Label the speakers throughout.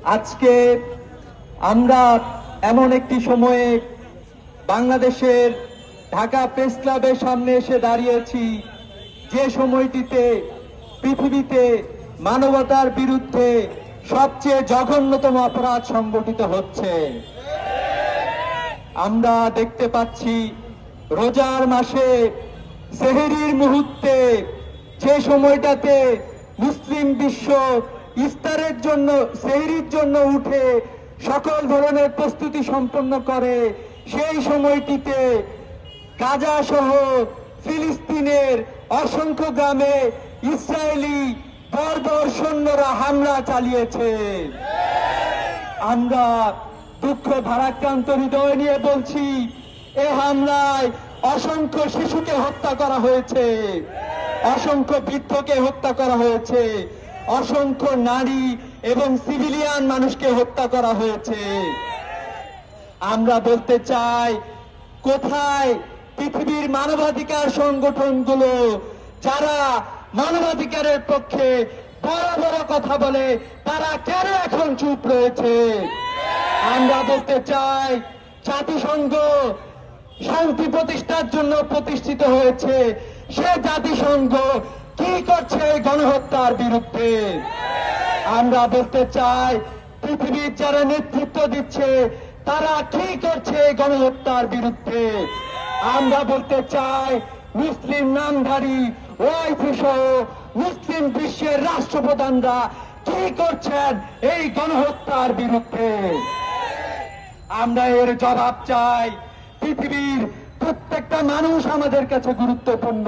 Speaker 1: আজকে আমরা এমন একটি সময়ে বাংলাদেশের ঢাকা প্রেস ক্লাবের সামনে এসে দাঁড়িয়েছি যে সময়টিতে পৃথিবীতে মানবতার বিরুদ্ধে সবচেয়ে জঘন্যতম অপরাধ সংগঠিত হচ্ছে। আমরা দেখতে পাচ্ছি রোজার মাসে সেহরির মুহূর্তে যে সময়টাতে মুসলিম বিশ্ব ইফতারের জন্য সেহরির জন্য উঠে সকল ধরনের প্রস্তুতি সম্পন্ন করে, সেই সময়টিতে গাজা সহ ফিলিস্তিনের অসংখ্য গ্রামে ইসরায়েলি বর্বর সৈন্যরা হামলা চালিয়েছে। আমরা দুঃখ ভারাক্রান্ত হৃদয় নিয়ে বলছি, এ হামলায় অসংখ্য শিশুকে হত্যা করা হয়েছে, অসংখ্য বৃদ্ধকে হত্যা করা হয়েছে, অসংখ্য নারী এবং সিভিলিয়ান মানুষকে হত্যা করা হয়েছে। আমরা বলতে চাই, কোথায় পৃথিবীর মানবাধিকার সংগঠনগুলো যারা মানবাধিকারের পক্ষে বড় বড় কথা বলে, তারা কেন এখন চুপ রয়েছে? আমরা বলতে চাই, জাতিসংঘ শান্তি প্রতিষ্ঠার জন্য প্রতিষ্ঠিত হয়েছে, সে জাতিসংঘ কি করছে গণহত্যার বিরুদ্ধে? আমরা বলতে চাই, পৃথিবীর যারা নেতৃত্ব দিচ্ছে তারা কি করছে গণহত্যার বিরুদ্ধে? আমরা বলতে চাই, মুসলিম নামধারী ওআইসি সহ মুসলিম বিশ্বের রাষ্ট্রপ্রধানরা কি করছেন এই গণহত্যার বিরুদ্ধে? আমরা এর জবাব চাই। পৃথিবীর প্রত্যেকটা মানুষ আমাদের কাছে গুরুত্বপূর্ণ।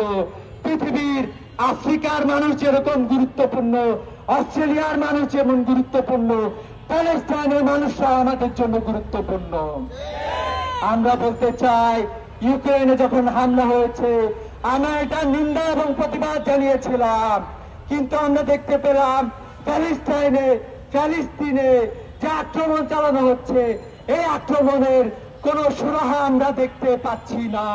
Speaker 1: পৃথিবীর আফ্রিকার মানুষ যেরকম গুরুত্বপূর্ণ, অস্ট্রেলিয়ার মানুষ যেমন গুরুত্বপূর্ণ, প্যালেস্টাইনের মানুষরা আমাদের জন্য গুরুত্বপূর্ণ। আমরা বলতে চাই, ইউক্রেনে যখন হামলা হয়েছে আমরা এটা নিন্দা এবং প্রতিবাদ জানিয়েছিলাম, কিন্তু আমরা দেখতে পেলাম ফিলিস্তিনে যে আক্রমণ চালানো হচ্ছে, এই আক্রমণের কোন সুরাহা আমরা দেখতে পাচ্ছি না।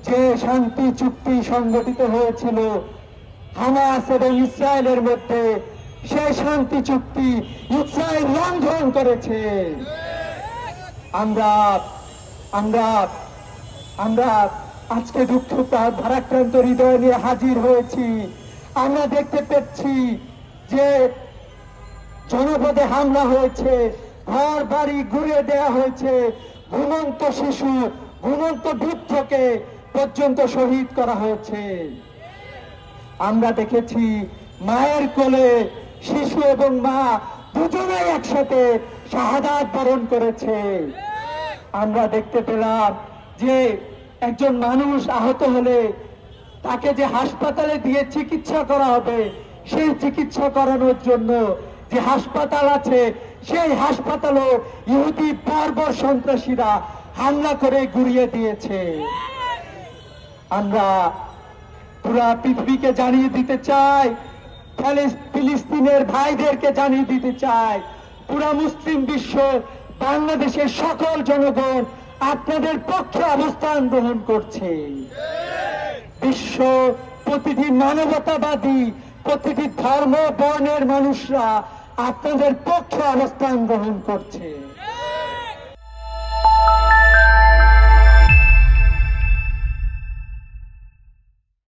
Speaker 1: যে শান্তি চুক্তি সংগঠিত হয়েছিল হামাস এবং ইসরায়েলের মধ্যে, সেই শান্তি চুক্তি ইসরায়েল লঙ্ঘন করেছে। আমরা আমরা আমরা আজকে দুঃখ ভারাক্রান্ত হৃদয় নিয়ে হাজির হয়েছি। আমরা দেখতে পাচ্ছি যে জনপদে হামলা হয়েছে, ঘর বাড়ি ঘুরিয়ে দেওয়া হয়েছে, ঘুমন্ত শিশু ঘুমন্ত বৃদ্ধকে পর্যন্ত শহীদ করা হয়েছে। আমরা দেখেছি মায়ের কোলে শিশু এবং মা দুজনেই একসাথে শাহাদাত বরণ করেছে। আমরা দেখতে পেলাম যে একজন মানুষ আহত হলে তাকে যে হাসপাতালে দিয়ে চিকিৎসা করা হবে, সেই চিকিৎসা করানোর জন্য যে হাসপাতাল আছে, সেই হাসপাতালও ইহুদি বর্বর সন্ত্রাসীরা হামলা করে গুড়িয়ে দিয়েছে। আমরা পুরা পৃথিবীকে জানিয়ে দিতে চাই, ফিলিস্তিনের ভাইদেরকে জানিয়ে দিতে চাই, পুরা মুসলিম বিশ্ব, বাংলাদেশের সকল জনগণ আপনাদের পক্ষে অবস্থান গ্রহণ করছে। বিশ্ব প্রতিটি মানবতাবাদী, প্রতিটি ধর্ম বর্ণের মানুষরা আপনাদের পক্ষে অবস্থান গ্রহণ করছে।